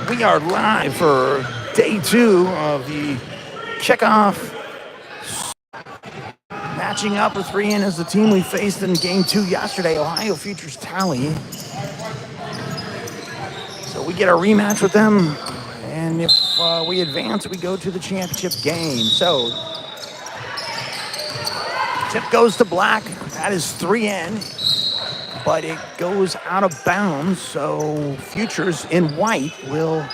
We are live for day 2 of the kickoff. Matching up with 3N as the team we faced in game 2 yesterday, Ohio features Talley. So we get a rematch with them, and if we advance, we go to the championship game. So tip goes to black. That is 3N, but it goes out of bounds, so Futures in white will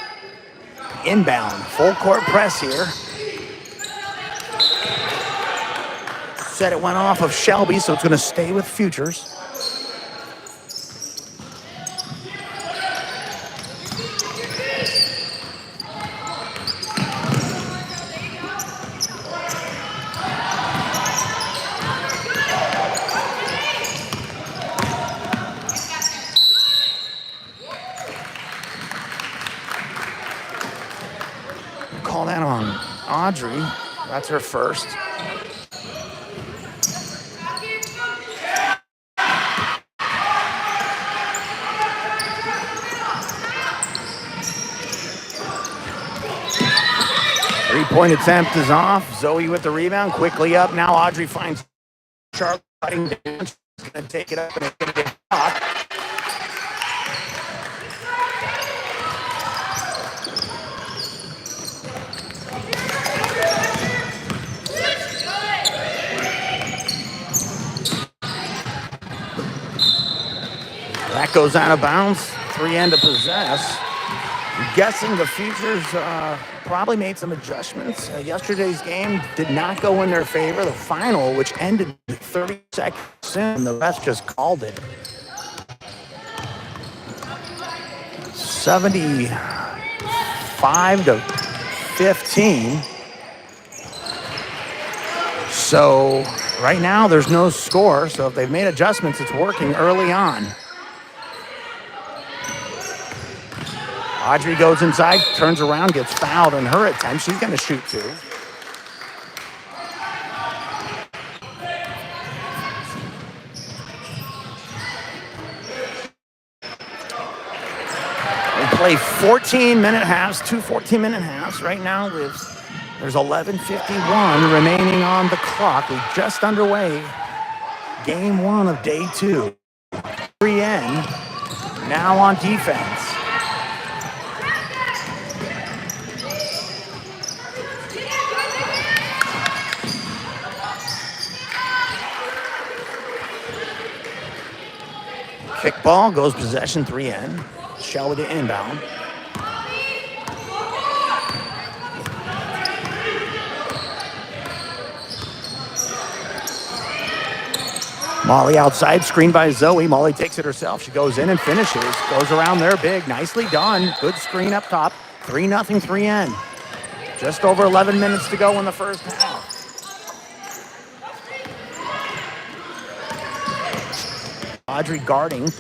inbound. Full court press here. Said it went off of Shelby, so it's going to stay with Futures. Call that on Audrey. That's her first. Three-point attempt is off. Zoe with the rebound, quickly up. Now Audrey finds Charlotte cutting down. She's going to take it up and it's going to get caught. That goes out of bounds. 3N to possess. I'm guessing the Futures probably made some adjustments. Yesterday's game did not go in their favor. The final, which ended 30 seconds in, the ref just called it. 75 to 15. So right now there's no score. So if they've made adjustments, it's working early on. Audrey goes inside, turns around, gets fouled in her attempt. She's going to shoot 2. We play 14-minute halves, 2 14-minute halves. Right now, there's 11:51 remaining on the clock. We're just underway. Game 1 of day 2. 3N now on defense. Kickball goes possession 3N. Shelby to inbound. Molly outside, screened by Zoe. Molly takes it herself. She goes in and finishes. Goes around there big. Nicely done. Good screen up top. 3-0 3N. Just over 11 minutes to go in the first half. Audrey guarding.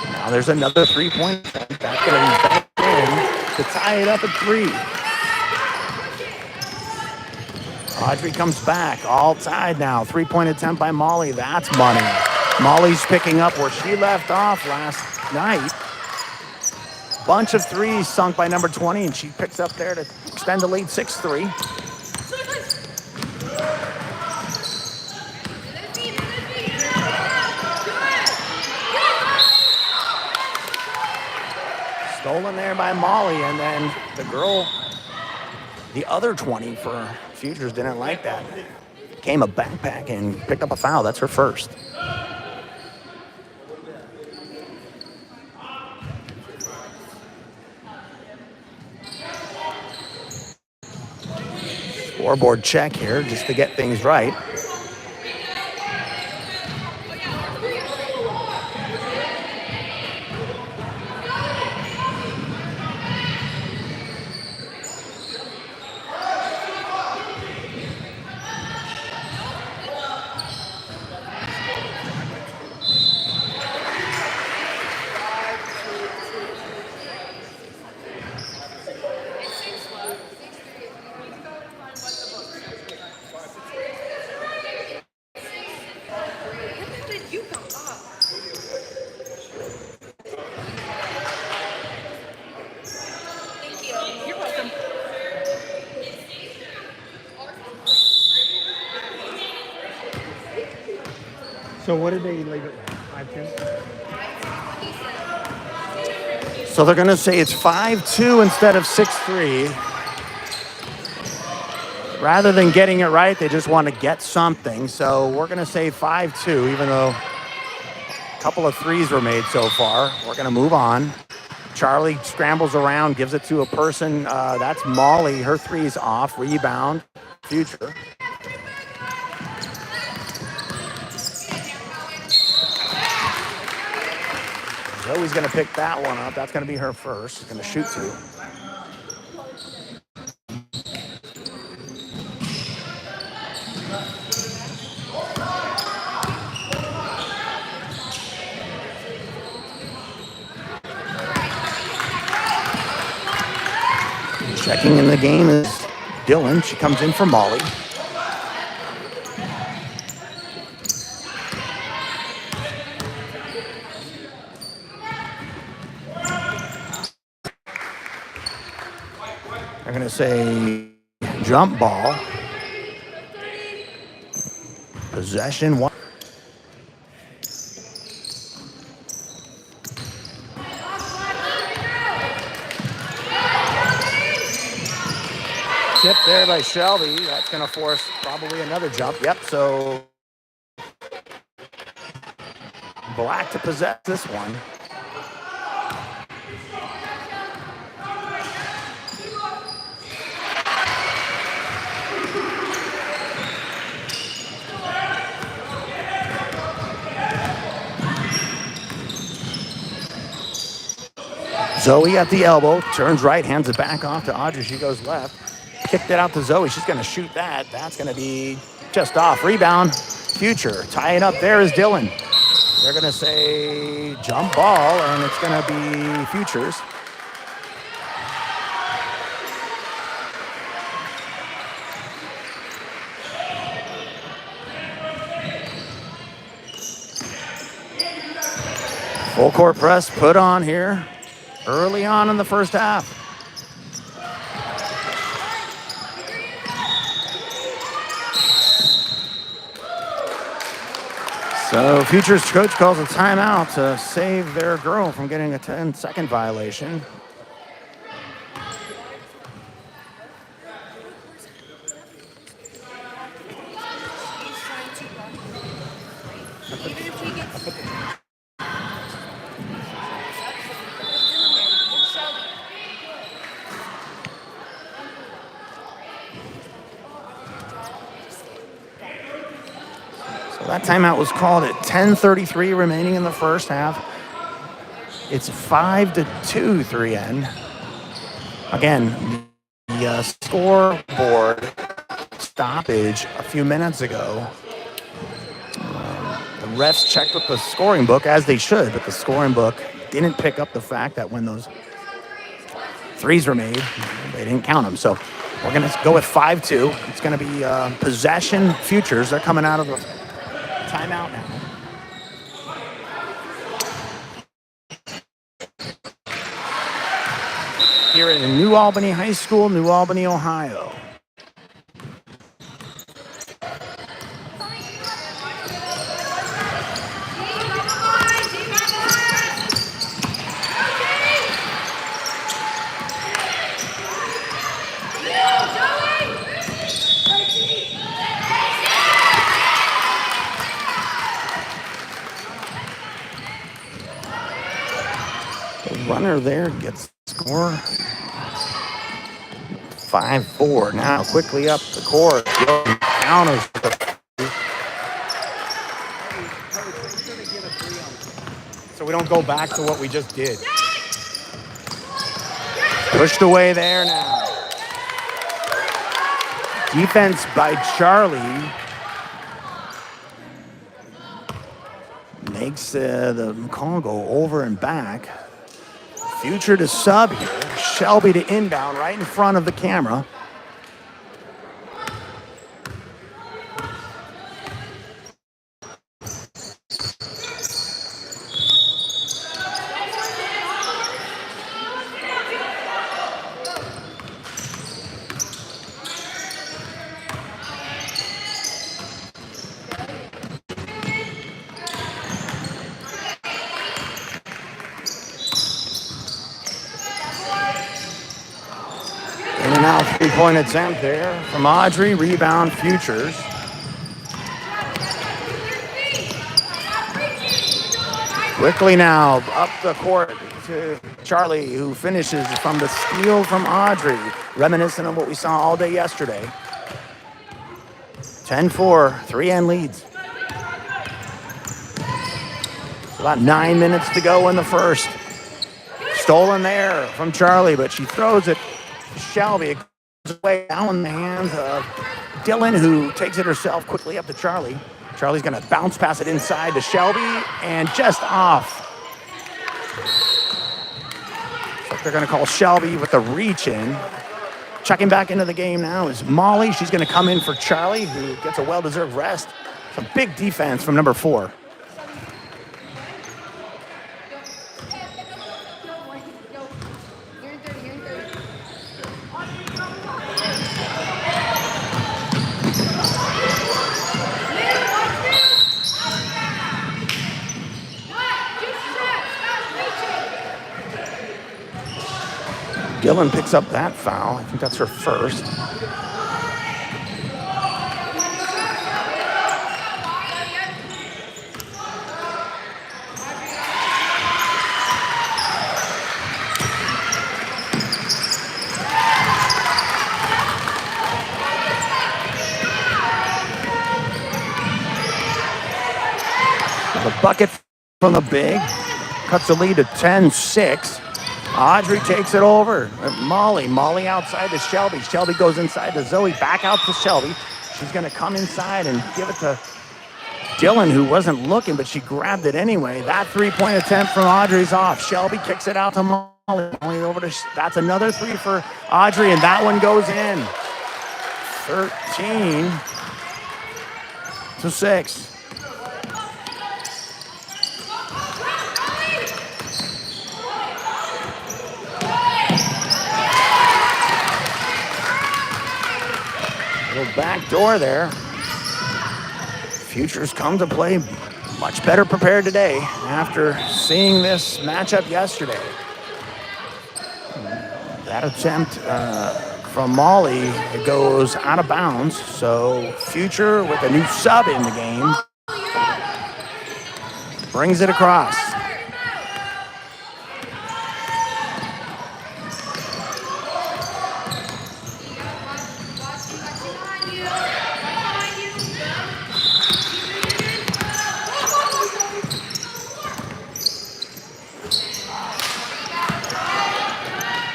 Now there's another 3-point attempt. That's going to be back in to tie it up at 3. Audrey comes back, all tied now. 3-point attempt by Molly. That's money. Molly's picking up where she left off last night. Bunch of threes sunk by number 20, and she picks up there to extend the lead 6-3. Stolen there by Molly, and then the girl, the other 20 for Futures, didn't like that. Came a backpack and picked up a foul. That's her first. Scoreboard check here just to get things right. So what did they leave it? 5-2? So they're going to say it's 5-2 instead of 6-3. Rather than getting it right, they just want to get something. So we're going to say 5-2, even though a couple of threes were made so far. We're going to move on. Charlie scrambles around, gives it to a person. That's Molly. Her three's off. Rebound. Future. Zoe's going to pick that one up. That's going to be her first. She's going to shoot two. Checking in the game is Dylan. She comes in for Molly. They're going to say jump ball. Possession one. Tip there by Shelby. That's going to force probably another jump. Yep, so Black to possess this one. Zoe at the elbow, turns right, hands it back off to Audrey. She goes left. Kicked it out to Zoe. She's going to shoot that. That's going to be just off. Rebound. Future. Tying up there is Dylan. They're going to say jump ball, and it's going to be Futures. Full court press put on here early on in the first half. So Futures coach calls a timeout to save their girl from getting a 10-second violation. That timeout was called at 10:33 remaining in the first half. It's 5-2 3N. Again, the scoreboard stoppage a few minutes ago. The refs checked with the scoring book, as they should, but the scoring book didn't pick up the fact that when those threes were made, they didn't count them. So we're going to go with 5-2. It's going to be possession Futures. They're coming out of the timeout now. Here at New Albany High School, New Albany, Ohio. Runner there gets the score. 5-4. Now quickly up the court. Counters. So we don't go back to what we just did. Pushed away there now. Defense by Charlie. Makes the call go over and back. Future to sub here. Shelby to inbound right in front of the camera. And now 3-point attempt there from Audrey. Rebound Futures. Quickly now up the court to Charlie, who finishes from the steal from Audrey. Reminiscent of what we saw all day yesterday. 10-4, 3-end leads. About 9 minutes to go in the first. Stolen there from Charlie, but she throws it to Shelby. It goes away down in the hands of Dylan, who takes it herself quickly up to Charlie. Charlie's going to bounce pass it inside to Shelby, and just off. So they're going to call Shelby with the reach in. Checking back into the game now is Molly. She's going to come in for Charlie, who gets a well-deserved rest. Some big defense from number 4. Dylan picks up that foul. I think that's her first. The bucket from the big cuts the lead to 10-6. Audrey takes it over. Molly outside to Shelby. Shelby goes inside to Zoe. Back out to Shelby. She's going to come inside and give it to Dylan, who wasn't looking, but she grabbed it anyway. That 3-point attempt from Audrey's off. Shelby kicks it out to Molly. Molly over to, that's another 3 for Audrey, and that one goes in. 13-6. Little back door there. Futures come to play much better prepared today after seeing this matchup yesterday. That attempt from Molly goes out of bounds. So Future with a new sub in the game brings it across.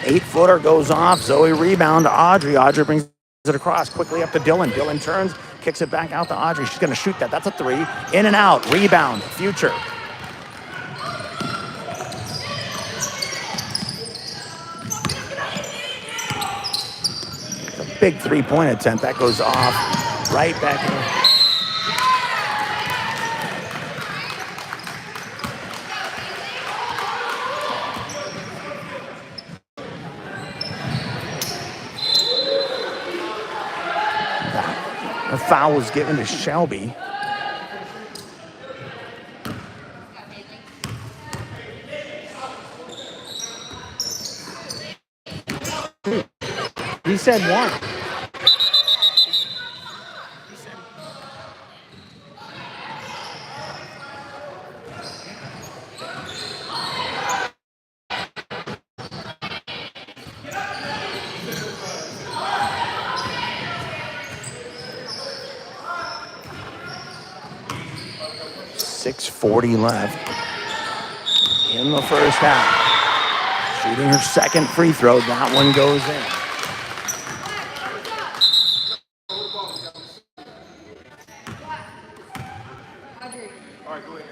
Eight-footer goes off. Zoe rebound to Audrey. Audrey brings it across quickly up to Dylan. Dylan turns, kicks it back out to Audrey. She's going to shoot that. That's a 3. In and out. Rebound. Future. It's a big 3-point attempt. That goes off right back in. A foul was given to Shelby. He said 1. 6:40 left in the first half. Shooting her second free throw. That one goes in. All right, go ahead.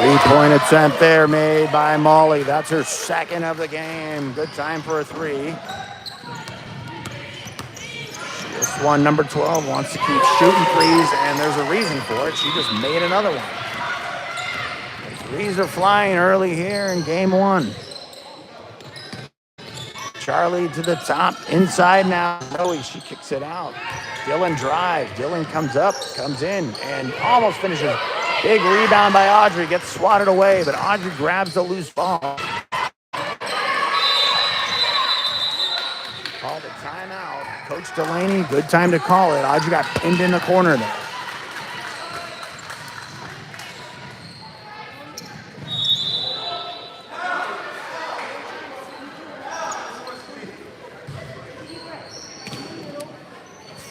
3-point attempt there made by Molly. That's her second of the game. Good time for a 3. This one, number 12, wants to keep shooting threes, and there's a reason for it. She just made another one. Threes are flying early here in game one. Charlie to the top, inside now. Zoe, she kicks it out. Dylan drives. Dylan comes up, comes in, and almost finishes. Big rebound by Audrey, gets swatted away, but Audrey grabs the loose ball. Called a timeout. Coach Delaney, good time to call it. Audrey got pinned in the corner there.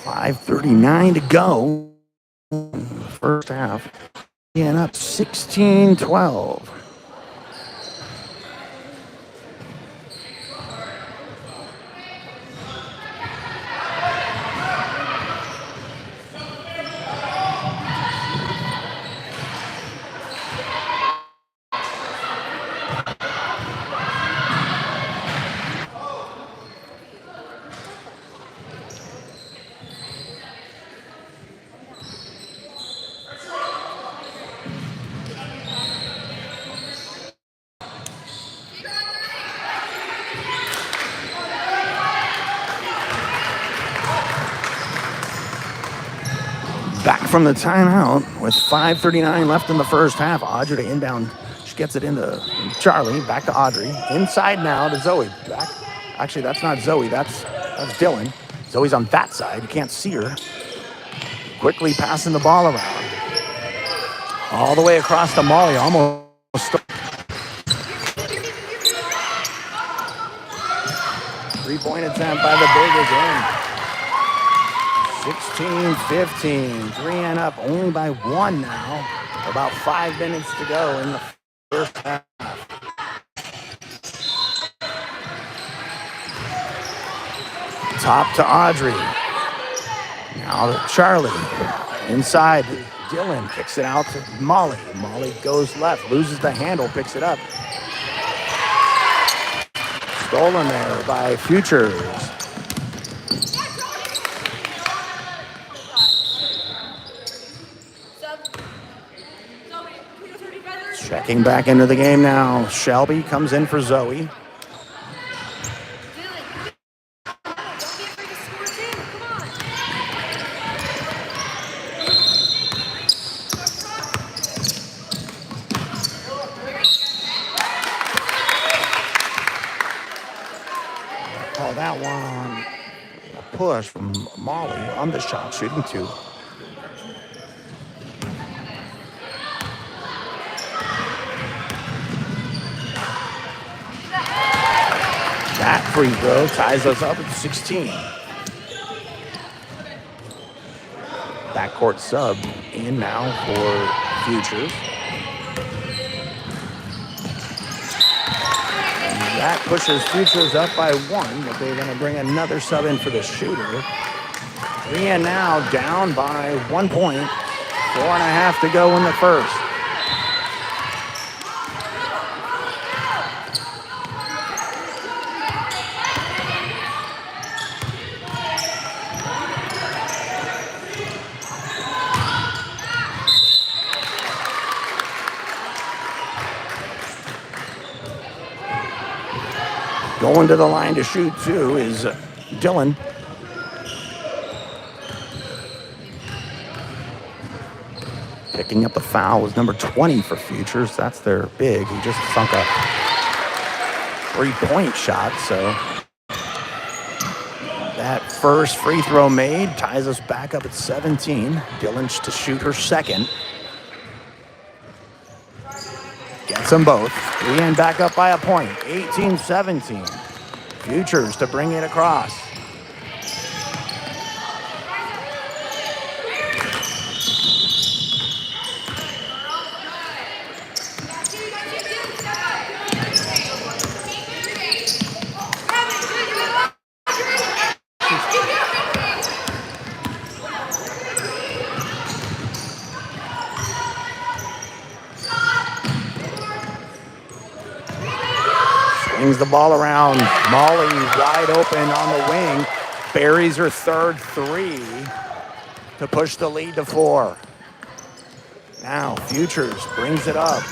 .539 to go in the first half. And up 16-12. Back from the timeout with 5:39 left in the first half. Audrey to inbound. She gets it into Charlie. Back to Audrey. Inside now to Zoe. Back. Actually, that's not Zoe. That's Dylan. Zoe's on that side. You can't see her. Quickly passing the ball around. All the way across to Molly. Almost. Three-point attempt by the Big is in. 16-15, 3 and up, only by 1 now. About 5 minutes to go in the first half. Top to Audrey. Now to Charlie. Inside, Dylan kicks it out to Molly. Molly goes left, loses the handle, picks it up. Stolen there by Futures. Checking back into the game now. Shelby comes in for Zoe. Oh, that one. A push from Molly on the shot, shooting 2. That free throw ties us up at 16. Backcourt sub in now for Futures. And that pushes Futures up by 1, but they're going to bring another sub in for the shooter. 3 and now down by 1 point. 4.5 to go in the first. Going to the line to shoot, too, is Dylan. Picking up the foul was number 20 for Futures. That's their big. He just sunk a 3-point shot, so that first free throw made ties us back up at 17. Dylan to shoot her second. Gets them both. 3 and back up by a point. 18-17. Futures to bring it across. Swings the ball around. Molly wide open on the wing. Buries her third 3 to push the lead to 4. Now Futures brings it up.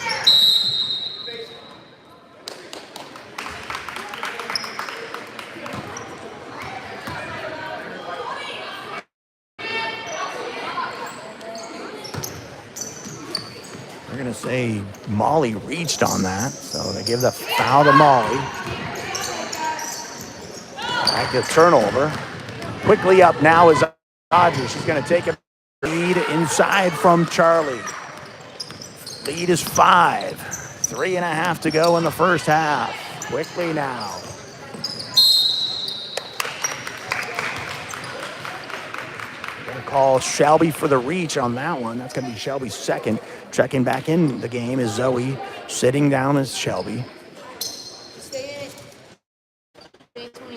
Molly reached on that, so they give the foul to Molly. Back to turnover. Quickly up now is Audrey. She's going to take a lead inside from Charlie. Lead is 5. 3.5 to go in the first half. Quickly now. Going to call Shelby for the reach on that one. That's going to be Shelby's second. Checking back in the game is Zoe. Sitting down is Shelby. Stay in it. Stay in 20.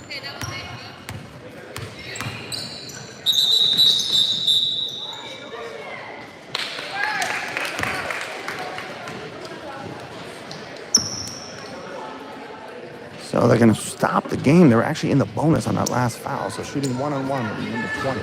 Okay, that was it. So they're going to stop the game. They're actually in the bonus on that last foul. So shooting one-on-one with number 20.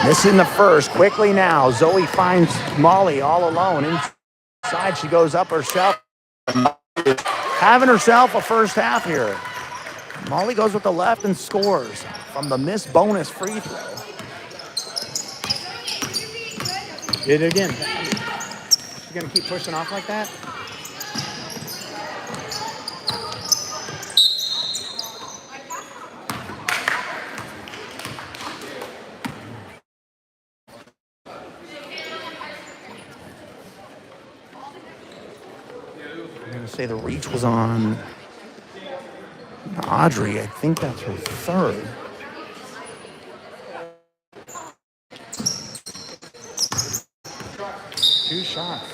Missing the first. Quickly now. Zoe finds Molly all alone. Inside, she goes up herself. Having herself a first half here. Molly goes with the left and scores from the missed bonus free throw. Did it again. She's going to keep pushing off like that? I'm going to say the reach was on Audrey. I think that's her third. Two shots.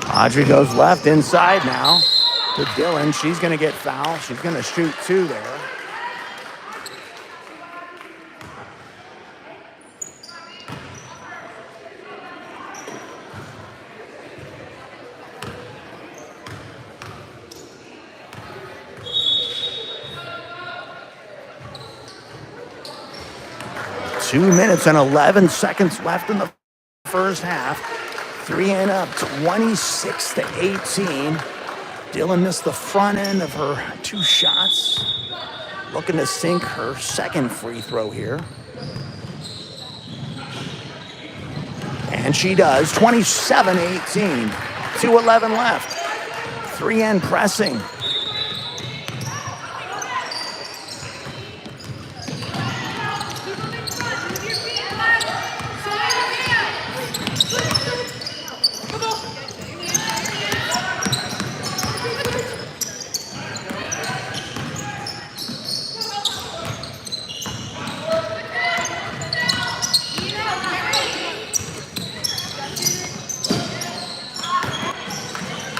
'Audrey goes left inside now to Dylan. She's going to get fouled. She's going to shoot 2 there. Two minutes and 11 seconds left in the first half. 3 and up, 26 to 18. Dylan missed the front end of her 2 shots. Looking to sink her second free throw here. And she does, 27-18. 2:11 left. 3N pressing.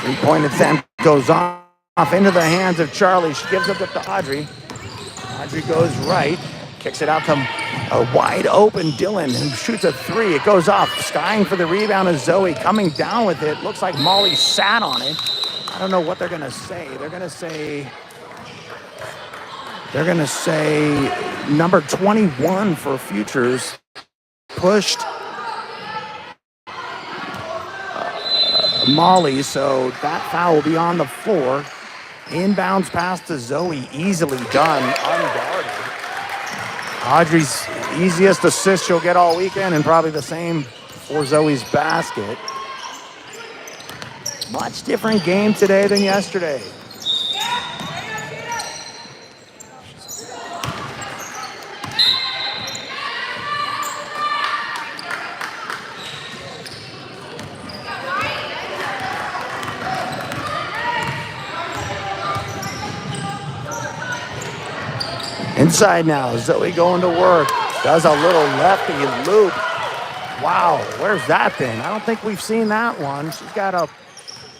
Three-point attempt goes off into the hands of Charlie. She gives it up to Audrey. Audrey goes right, kicks it out to a wide open Dylan, who shoots a 3. It goes off. Skying for the rebound is Zoe. Coming down with it. Looks like Molly sat on it. I don't know what they're gonna say. They're gonna say number 21 for Futures pushed Molly, so that foul will be on the floor. Inbounds pass to Zoe, easily done, unguarded. Audrey's easiest assist she'll get all weekend, and probably the same for Zoe's basket. Much different game today than yesterday. Inside now, Zoe going to work. Does a little lefty loop. Wow, where's that been? I don't think we've seen that one. She's got a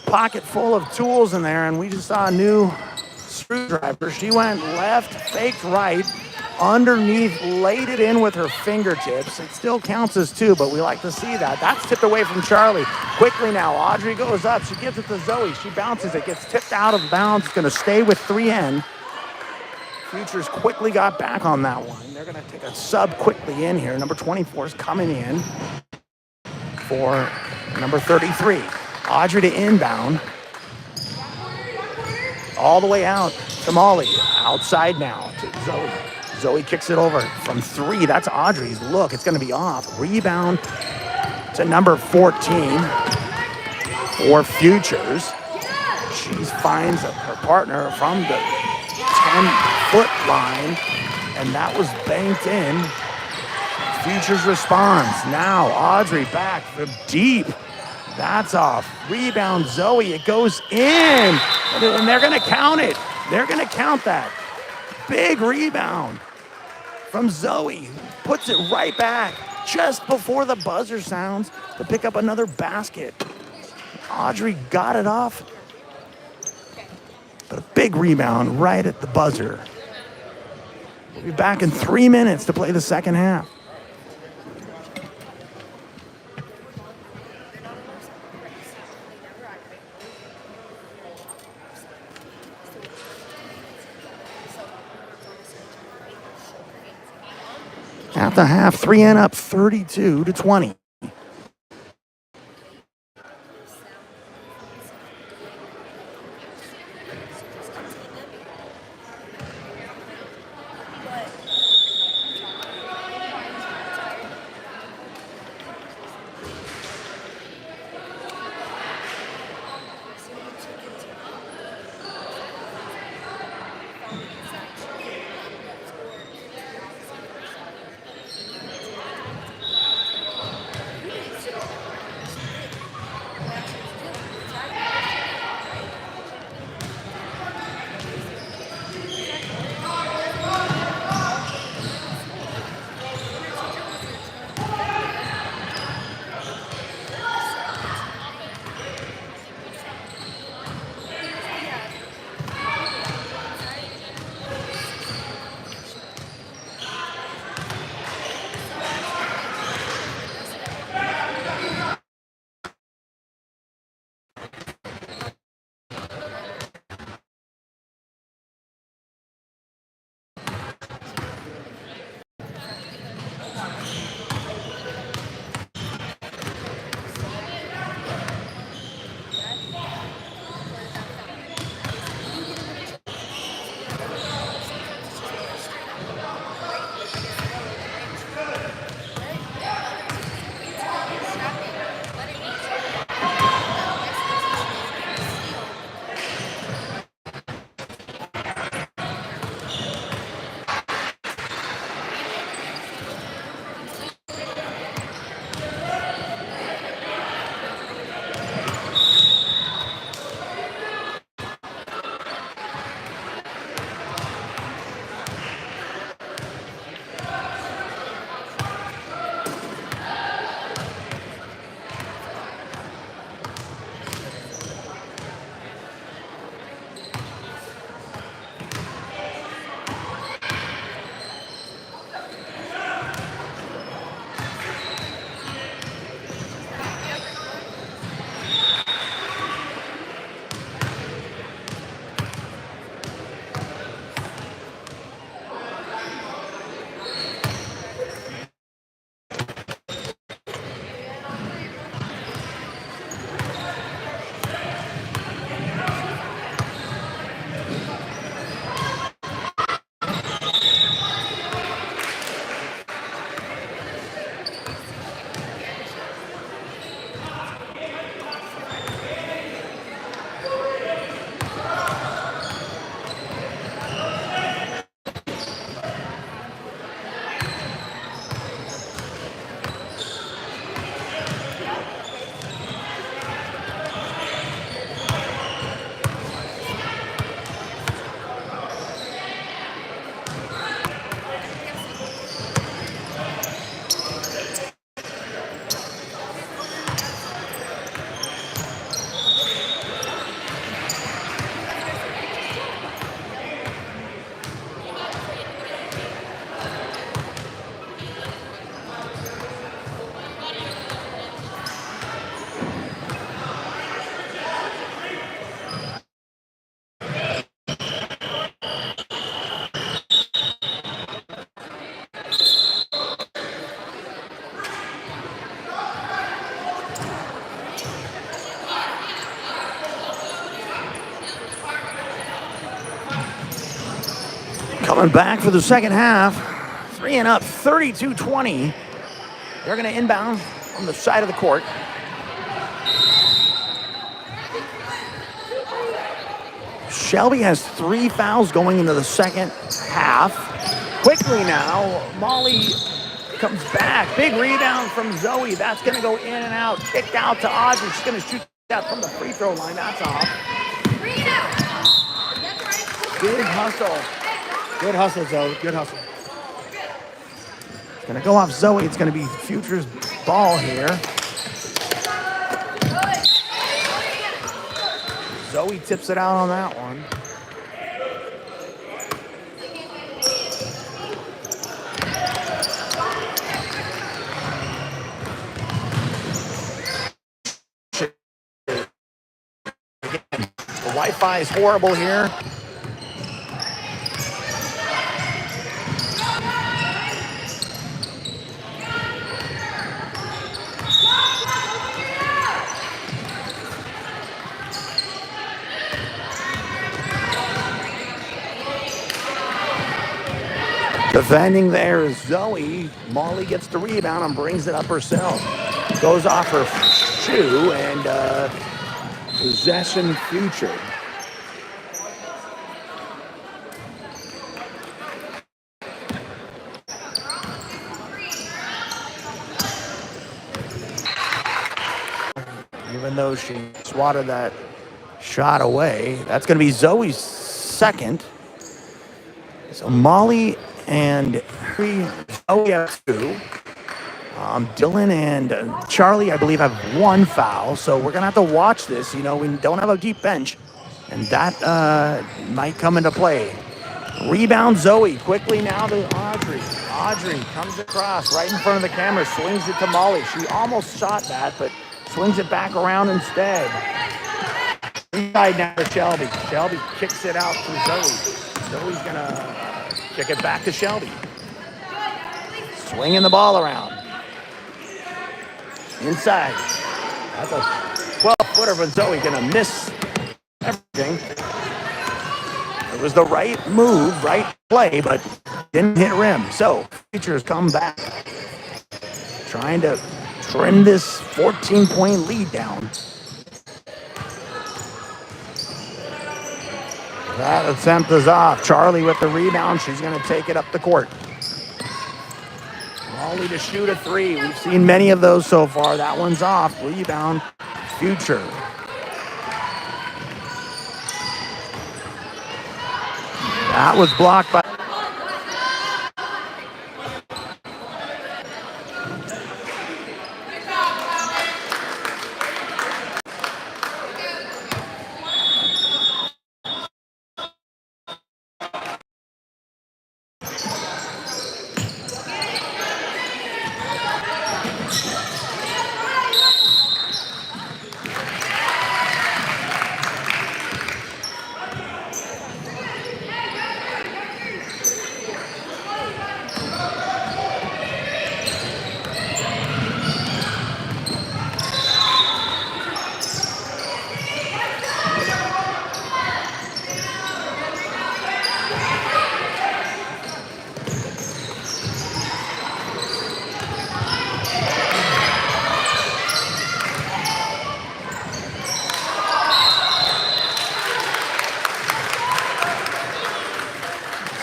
pocket full of tools in there, and we just saw a new screwdriver. She went left, faked right, underneath, laid it in with her fingertips. It still counts as two, but we like to see that. That's tipped away from Charlie. Quickly now, Audrey goes up. She gives it to Zoe. She bounces. It gets tipped out of bounds. It's going to stay with 3N. Futures quickly got back on that one. They're going to take a sub quickly in here. Number 24 is coming in for number 33. Audrey to inbound. All the way out to Molly. Outside now to Zoe. Zoe kicks it over from 3. That's Audrey's. Look, it's going to be off. Rebound to number 14 for Futures. She finds her partner from the 10-foot line, and that was banked in. Futures responds. Now Audrey back from deep. That's off. Rebound, Zoe. It goes in, and they're going to count it. They're going to count that. Big rebound from Zoe. Puts it right back just before the buzzer sounds to pick up another basket. Audrey got it off, but a big rebound right at the buzzer. We'll be back in 3 minutes to play the second half. At the half, 3N up 32-20. Coming back for the second half. 3 and up, 32-20. They're going to inbound on the side of the court. Shelby has 3 fouls going into the second half. Quickly now, Molly comes back. Big rebound from Zoe. That's going to go in and out. Kicked out to Audrey. She's going to shoot that from the free throw line. That's off. Good hustle. Good hustle, Zoe. Good hustle. It's going to go off Zoe. It's going to be Future's ball here. Zoe tips it out on that one. Again, the Wi-Fi is horrible here. Defending there is Zoe. Molly gets the rebound and brings it up herself. Goes off her shoe and possession Future. Even though she swatted that shot away, that's going to be Zoe's second. So Molly and Zoe have 2. Dylan and Charlie, I believe, have 1 foul. So we're going to have to watch this. You know, we don't have a deep bench, and that might come into play. Rebound Zoe. Quickly now to Audrey. Audrey comes across right in front of the camera, swings it to Molly. She almost shot that, but swings it back around instead. Inside now to Shelby. Shelby kicks it out to Zoe. Zoe's going to kick it back to Shelby. Swinging the ball around. Inside. That's a 12-footer, but Zoe going to miss everything. It was the right move, right play, but didn't hit rim. So, Future's come back. Trying to trim this 14-point lead down. That attempt is off. Charlie with the rebound. She's going to take it up the court. Molly to shoot a 3. We've seen many of those so far. That one's off. Rebound, Future. That was blocked by...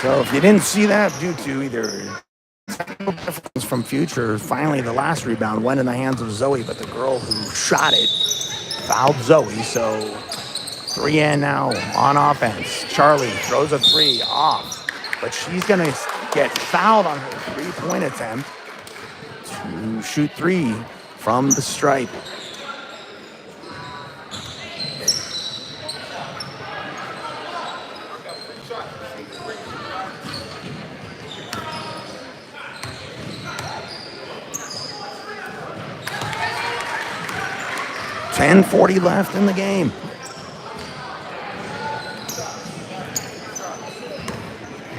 So if you didn't see that, due to either from Future, finally the last rebound went in the hands of Zoe, but the girl who shot it fouled Zoe. So 3 in now on offense. Charlie throws a 3 off, but she's going to get fouled on her 3-point attempt to shoot 3 from the stripe. .40 left in the game.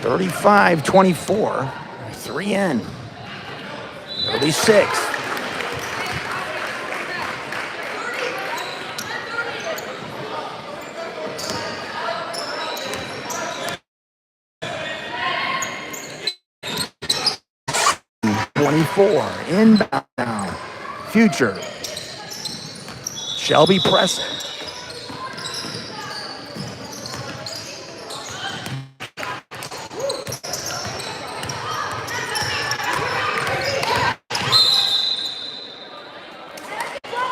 (35-24). 3 in. It'll be 6. 4. Inbound now. Future. Shelby pressing.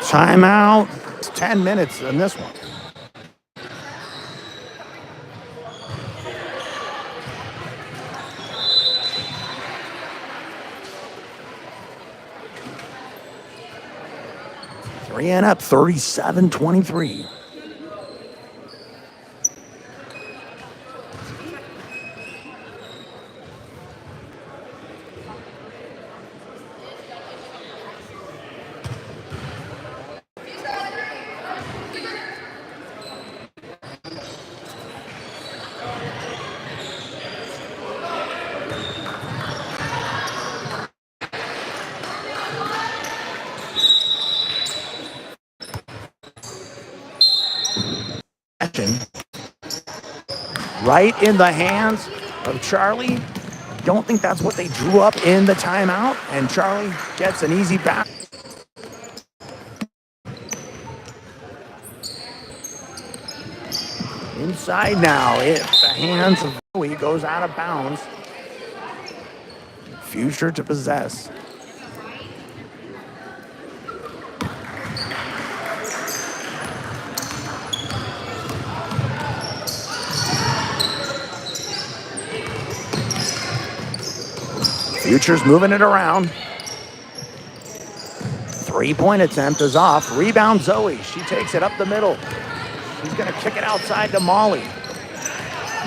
Timeout. It's 10 minutes in this one. Three and up, 37-23. Right in the hands of Charlie. Don't think that's what they drew up in the timeout. And Charlie gets an easy back. Inside now. The hands of Zoe goes out of bounds. Future to possess. Future's moving it around. 3-point attempt is off. Rebound Zoe. She takes it up the middle. She's going to kick it outside to Molly.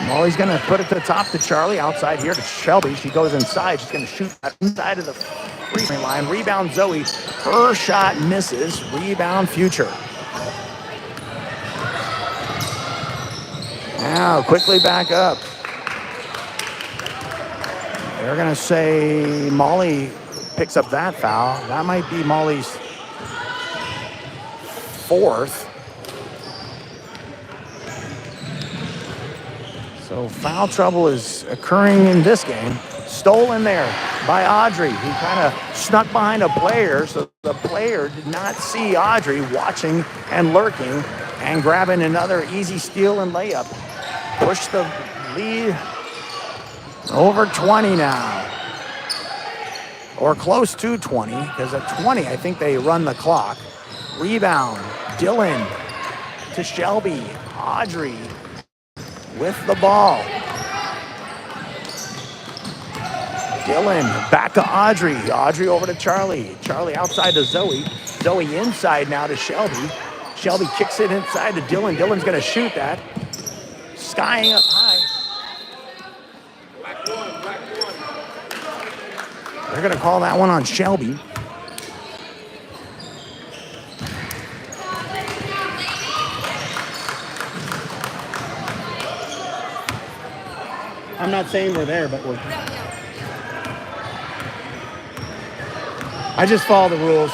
Molly's going to put it to the top to Charlie. Outside here to Shelby. She goes inside. She's going to shoot inside of the free line. Rebound Zoe. Her shot misses. Rebound Future. Now quickly back up. They're going to say Molly picks up that foul. That might be Molly's 4th. So foul trouble is occurring in this game. Stolen there by Audrey, who kind of snuck behind a player. So the player did not see Audrey watching and lurking and grabbing another easy steal and layup. Push the lead over 20 now. Or close to 20, because at 20, I think they run the clock. Rebound, Dylan to Shelby. Audrey with the ball. Dylan back to Audrey. Audrey over to Charlie. Charlie outside to Zoe. Zoe inside now to Shelby. Shelby kicks it inside to Dylan. Dylan's going to shoot that. Skying up high. They're going to call that one on Shelby. I'm not saying we're there, but we're... I just follow the rules.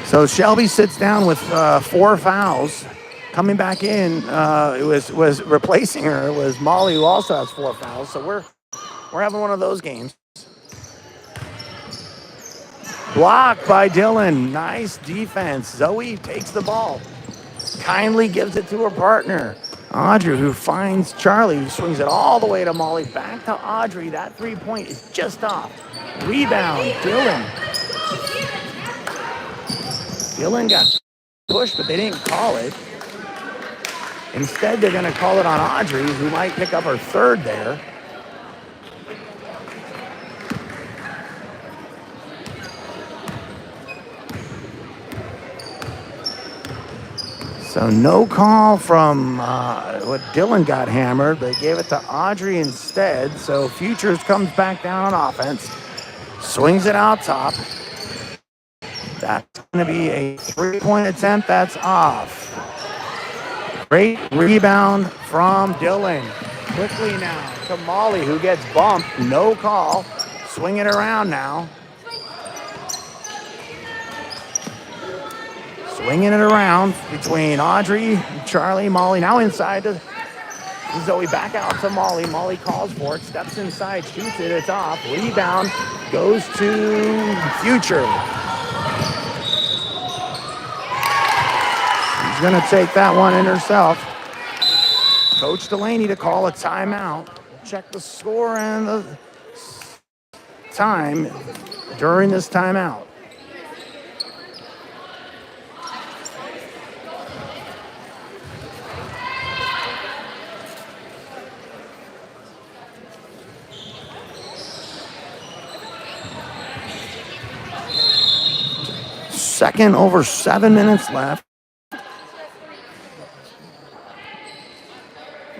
So Shelby sits down with 4 fouls. Coming back in, it was replacing her was Molly, who also has 4 fouls. So we're having one of those games. Blocked by Dylan. Nice defense. Zoe takes the ball. Kindly gives it to her partner, Audrey, who finds Charlie, who swings it all the way to Molly. Back to Audrey. That 3-point is just off. Rebound, Dylan. Dylan got pushed, but they didn't call it. Instead, they're going to call it on Audrey, who might pick up her 3rd there. So no call from what Dylan got hammered. They gave it to Audrey instead. So Futures comes back down on offense. Swings it out top. That's going to be a 3-point attempt. That's off. Great rebound from Dylan. Quickly now to Molly, who gets bumped. No call. Swinging around now. Swinging it around between Audrey, Charlie, Molly. Now inside to Zoe back out to Molly. Molly calls for it, steps inside, shoots it, it's off. Rebound goes to Future. She's going to take that one in herself. Coach Delaney to call a timeout. Check the score and the time during this timeout. Second over 7 minutes left.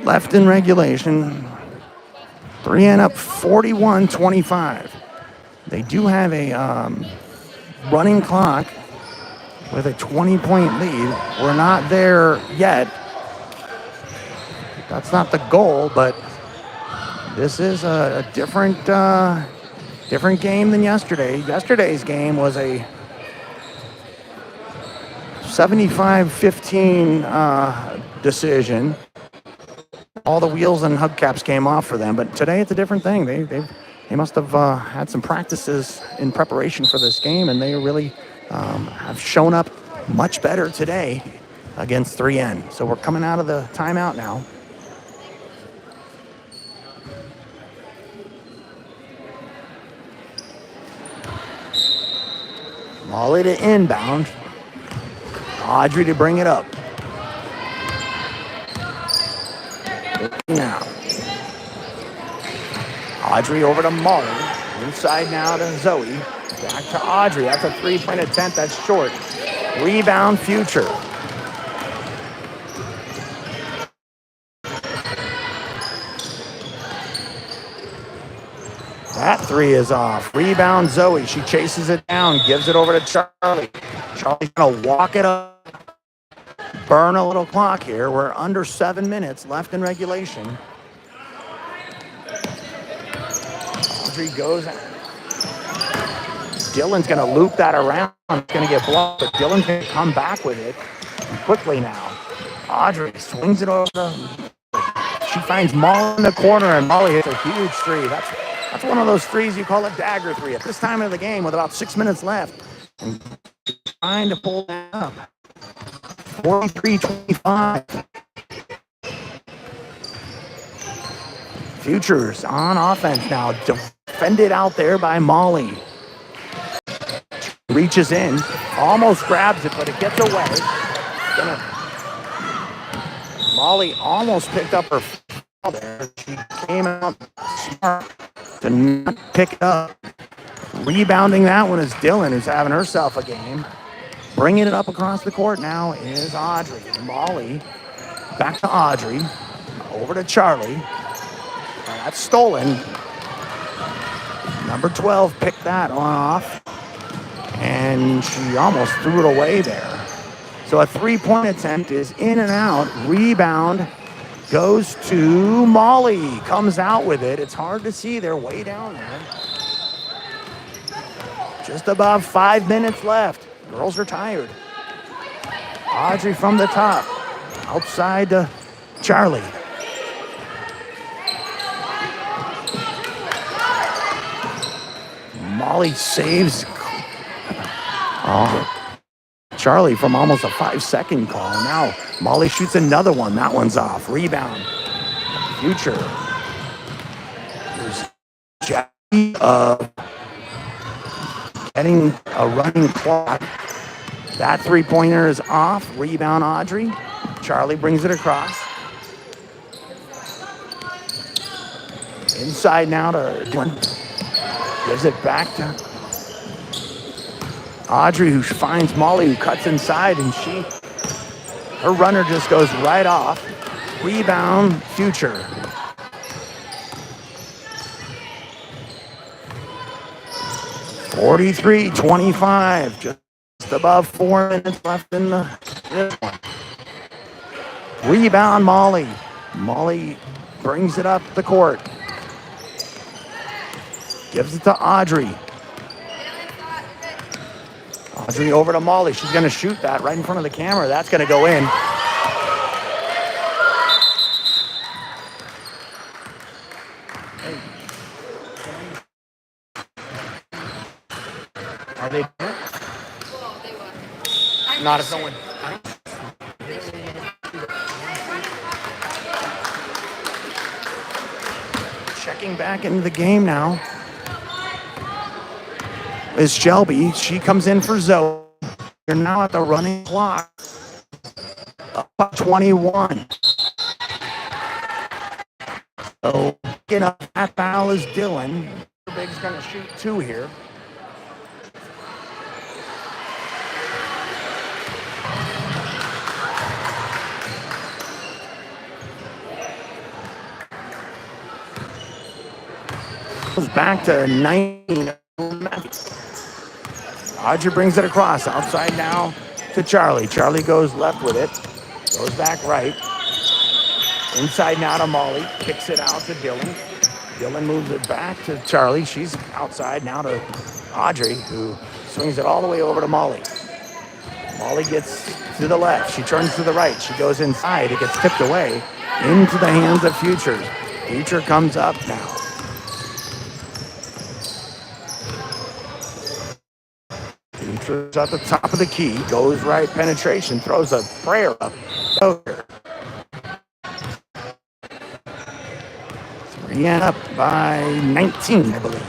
Left in regulation. 3N up 41-25. They do have a running clock with a 20-point lead. We're not there yet. That's not the goal, but this is a different game than yesterday. Yesterday's game was a 75-15 decision. All the wheels and hubcaps came off for them, but today it's a different thing. They must have had some practices in preparation for this game, and they really have shown up much better today against 3N. So we're coming out of the timeout now. Molly to inbound. Audrey to bring it up. Now. Audrey over to Molly. Inside now to Zoe. Back to Audrey. That's a three-point attempt. That's short. Rebound Future. That three is off. Rebound Zoe. She chases it down. Gives it over to Charlie. Charlie's going to walk it up. Burn a little clock here. We're under 7 minutes left in regulation. Audrey goes. Dylan's going to loop that around. It's going to get blocked, but Dylan's going to come back with it quickly now. Audrey swings it over. She finds Molly in the corner, and Molly hits a huge three. That's one of those threes you call a dagger three. At this time of the game, with about 6 minutes left, and trying to pull that up. 43-25. Futures on offense now. Defended out there by Molly. Reaches in. Almost grabs it, but it gets away. Molly almost picked up her foul there. She came out smart to not pick it up. Rebounding that one is Dylan, who's having herself a game. Bringing it up across the court now is Audrey. Molly back to Audrey. Over to Charlie. That's stolen. Number 12 picked that one off. And she almost threw it away there. So a three-point attempt is in and out. Rebound goes to Molly. Comes out with it. It's hard to see. They're way down there. Just about 5 minutes left. Girls are tired. Audrey from the top. Outside to Charlie. Molly saves Charlie from almost a 5-second call. Now Molly shoots another one. That one's off. Rebound. Future. There's Jackie getting a running clock. That three-pointer is off. Rebound Audrey. Charlie brings it across. Inside now to Dylan. Gives it back to Audrey, who finds Molly, who cuts inside, and her runner just goes right off. Rebound Future. (43-25). Just above 4 minutes left in this one. Rebound Molly. Molly brings it up the court. Gives it to Audrey. Audrey over to Molly. She's going to shoot that right in front of the camera. That's going to go in. Are they? Well, they were. Not if no one. Checking back into the game now is Shelby. She comes in for Zoe. You're now at the running clock. Up 21. So getting up that foul is Dylan. Big's gonna shoot 2 here. Goes back to 19. Audrey brings it across. Outside now to Charlie. Charlie goes left with it. Goes back right. Inside now to Molly. Kicks it out to Dylan. Dylan moves it back to Charlie. She's outside now to Audrey, who swings it all the way over to Molly. Molly gets to the left. She turns to the right. She goes inside. It gets tipped away into the hands of Futures. Future comes up now. Futures at the top of the key. Goes right. Penetration. Throws a prayer up. Over. 3 and up by 19, I believe.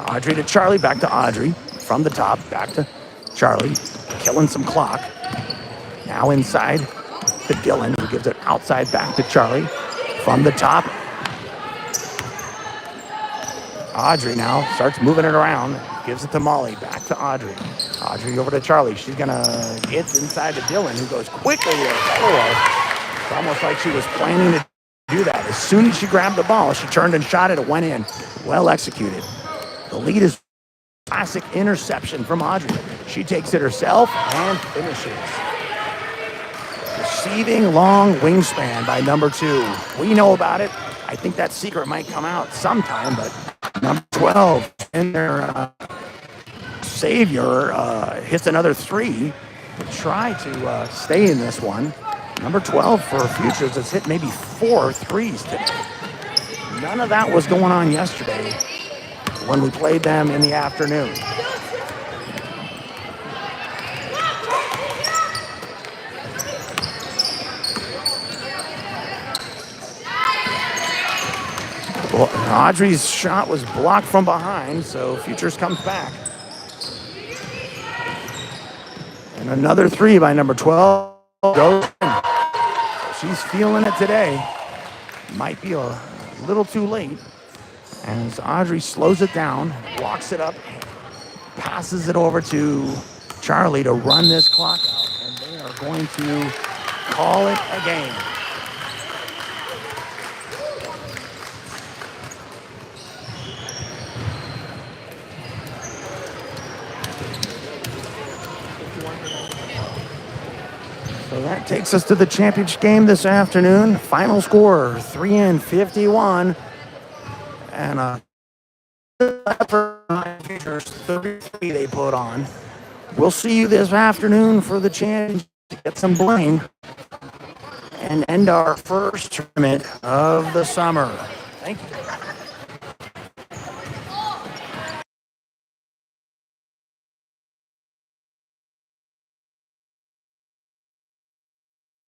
Audrey to Charlie. Back to Audrey. From the top, back to Charlie, killing some clock. Now inside to Dylan, who gives it outside back to Charlie. From the top, Audrey now starts moving it around, gives it to Molly, back to Audrey. Audrey over to Charlie. She's gonna hit inside to Dylan, who goes quickly to the floor. It's almost like she was planning to do that. As soon as she grabbed the ball, she turned and shot it. It went in. Well executed. The lead is classic interception from Audrey. She takes it herself and finishes. Receiving long wingspan by number 2. We know about it. I think that secret might come out sometime, but number 12 and their savior hits another 3 to try to stay in this one. Number 12 for Futures has hit maybe 4 threes today. None of that was going on yesterday when we played them in the afternoon. Well, Audrey's shot was blocked from behind, so Futures comes back. And another 3 by number 12 goes in. She's feeling it today. Might be a little too late. As Audrey slows it down, walks it up, passes it over to Charlie to run this clock out. And they are going to call it a game. So that takes us to the championship game this afternoon. Final score, 3-51. And effort by Futures, 33 they put on. We'll see you this afternoon for the championship to get some blame and end our first tournament of the summer. Thank you.